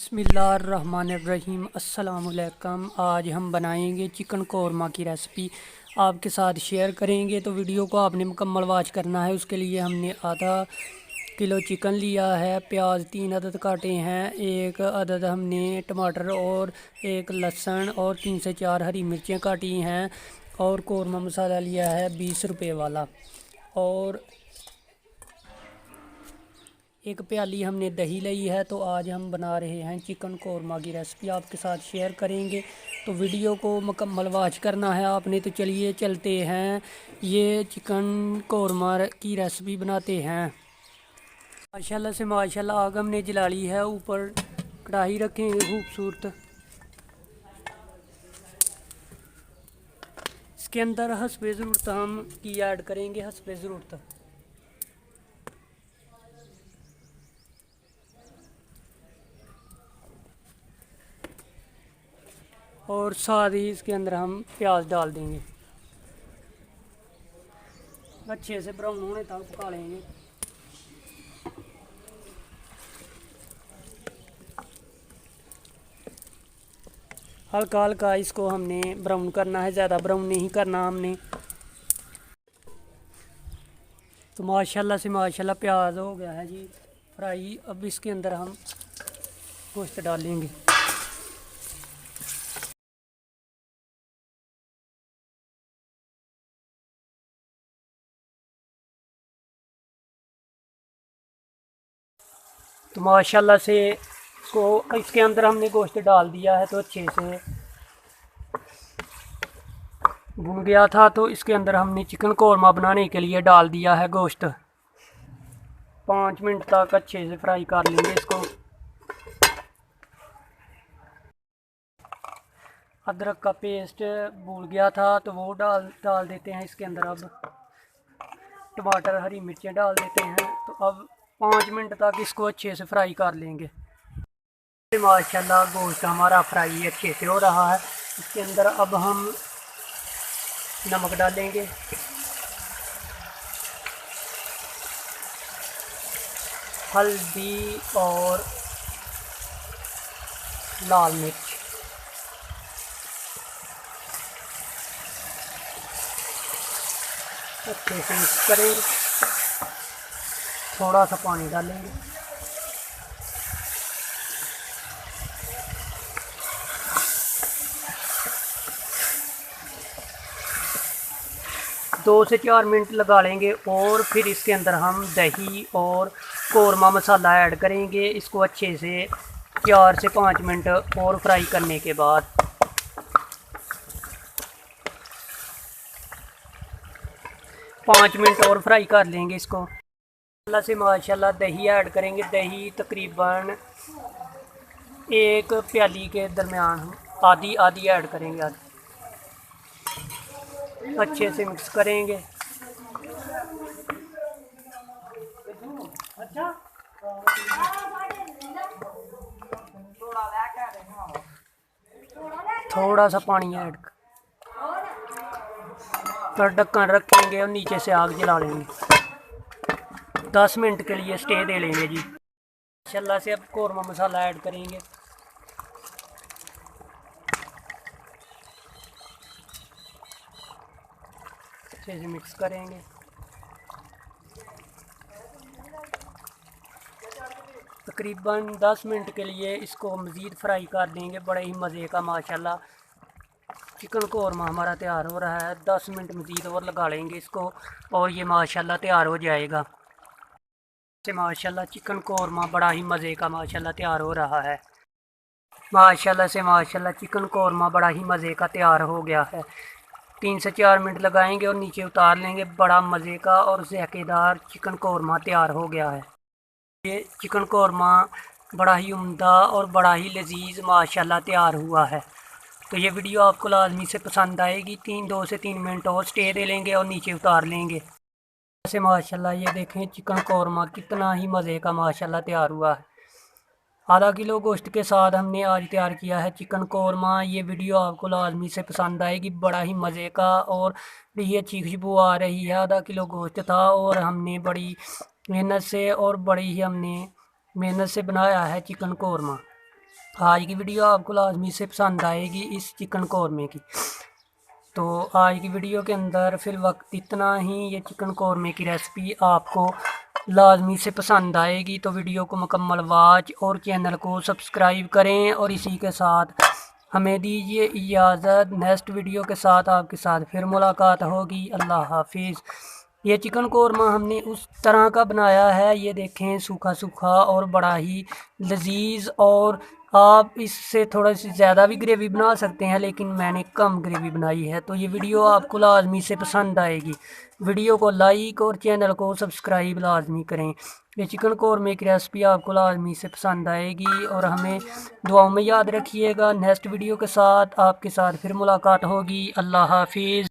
बिस्मिल्लाहिर्रहमानिर्रहीम अस्सलामुअलैकुम। आज हम बनाएंगे चिकन कौरमा की रेसिपी आपके साथ शेयर करेंगे। तो वीडियो को आपने मुकम्मल वॉच करना है। उसके लिए हमने आधा किलो चिकन लिया है, प्याज 3 अदद काटे हैं, 1 अदद हमने टमाटर और 1 लहसुन और 3 से 4 हरी मिर्चें काटी हैं, और कौरमा मसाला लिया है 20 रुपये वाला, और 1 प्याली हमने दही ली है। तो आज हम बना रहे हैं चिकन कौरमा की रेसिपी, आपके साथ शेयर करेंगे। तो वीडियो को मुकम्मल वॉच करना है आपने। तो चलिए चलते हैं, ये चिकन कौरमा की रेसिपी बनाते हैं। माशाल्लाह से माशाल्लाह आग हमने जला ली है। ऊपर कढ़ाई रखेंगे खूबसूरत, इसके अंदर हस्बे ज़रूरत हम की ऐड करेंगे, हस्बे ज़रूरत। और साथ ही इसके अंदर हम प्याज डाल देंगे, अच्छे से ब्राउन होने तक पका लेंगे। हल्का हल्का इसको हमने ब्राउन करना है, ज़्यादा ब्राउन नहीं करना हमने। तो माशाल्लाह से माशाल्लाह प्याज हो गया है जी फ्राई। अब इसके अंदर हम गोश्त डालेंगे। तो माशाल्लाह से इसके अंदर हमने गोश्त डाल दिया है। तो अच्छे से भुन गया था। तो इसके अंदर हमने चिकन कौरमा बनाने के लिए डाल दिया है गोश्त। 5 मिनट तक अच्छे से फ्राई कर लेंगे इसको। अदरक का पेस्ट भूल गया था तो वो डाल देते हैं इसके अंदर। अब टमाटर हरी मिर्चें डाल देते हैं। तो अब 5 मिनट तक इसको अच्छे से फ्राई कर लेंगे। माशाल्लाह गोश्त हमारा फ्राई अच्छे से हो रहा है। इसके अंदर अब हम नमक डालेंगे, हल्दी और लाल मिर्च, अच्छे से मिक्स करेंगे। थोड़ा सा पानी डालेंगे। दो से 4 मिनट लगा लेंगे, और फिर इसके अंदर हम दही और कौरमा मसाला ऐड करेंगे। इसको अच्छे से 4 से 5 मिनट और फ्राई करने के बाद 5 मिनट और फ्राई कर लेंगे इसको। माशाल्लाह से माशाल्लाह दही ऐड करेंगे। दही तकरीबन 1 प्याली के दरमियान आधी आधी ऐड करेंगे। आधी अच्छे से मिक्स करेंगे। थोड़ा सा पानी ऐड कर ढक्कन रखेंगे और नीचे से आग जला लेंगे। 10 मिनट के लिए स्टे दे लेंगे जी। माशाल्लाह से अब कौरमा मसाला ऐड करेंगे। अच्छे से मिक्स करेंगे। तकरीबन 10 मिनट के लिए इसको मज़ीद फ्राई कर देंगे। बड़े ही मज़े का माशाल्लाह चिकन कौरमा हमारा तैयार हो रहा है। 10 मिनट मज़ीद और लगा लेंगे इसको, और ये माशाल्लाह तैयार हो जाएगा। से माशाल्लाह चिकन कौरमा बड़ा ही मज़े का माशाल्लाह तैयार हो रहा है। माशाल्लाह से माशाल्लाह चिकन कौरमा बड़ा ही मज़े का तैयार हो गया है। 3 से 4 मिनट लगाएंगे और नीचे उतार लेंगे। बड़ा मज़े का और ज़ायकेदार चिकन कौरमा तैयार हो गया है। ये चिकन कौरमा बड़ा ही उम्दा और बड़ा ही लजीज माशाल्लाह तैयार हुआ है। तो ये वीडियो आपको लाजमी से पसंद आएगी। 2 से 3 मिनट और स्टे दे लेंगे और नीचे उतार लेंगे। ऐसे माशाल्लाह ये देखें चिकन कौरमा कितना ही मज़े का माशाल्लाह तैयार हुआ है। आधा किलो गोश्त के साथ हमने आज तैयार किया है चिकन कौरमा। ये वीडियो आपको लाजमी से पसंद आएगी। बड़ा ही मज़े का और बड़ी अच्छी खुशबू आ रही है। आधा किलो गोश्त था और हमने बड़ी मेहनत से बनाया है चिकन कौरमा। आज की वीडियो आपको लाजमी से पसंद आएगी इस चिकन कौरमे की। तो आज की वीडियो के अंदर फिर वक्त इतना ही। ये चिकन कौरमे की रेसिपी आपको लाजमी से पसंद आएगी, तो वीडियो को मुकम्मल वॉच और चैनल को सब्सक्राइब करें। और इसी के साथ हमें दीजिए इजाज़त। नेक्स्ट वीडियो के साथ आपके साथ फिर मुलाकात होगी। अल्लाह हाफिज़। ये चिकन कौरमा हमने उस तरह का बनाया है, ये देखें, सूखा सूखा और बड़ा ही लजीज। और आप इससे थोड़ा सी ज़्यादा भी ग्रेवी बना सकते हैं, लेकिन मैंने कम ग्रेवी बनाई है। तो ये वीडियो आपको लाजमी से पसंद आएगी। वीडियो को लाइक और चैनल को सब्सक्राइब लाजमी करें। ये चिकन कौरमे की रेसिपी आपको लाजमी से पसंद आएगी। और हमें दुआओं में याद रखिएगा। नेक्स्ट वीडियो के साथ आपके साथ फिर मुलाकात होगी। अल्लाह हाफिज़।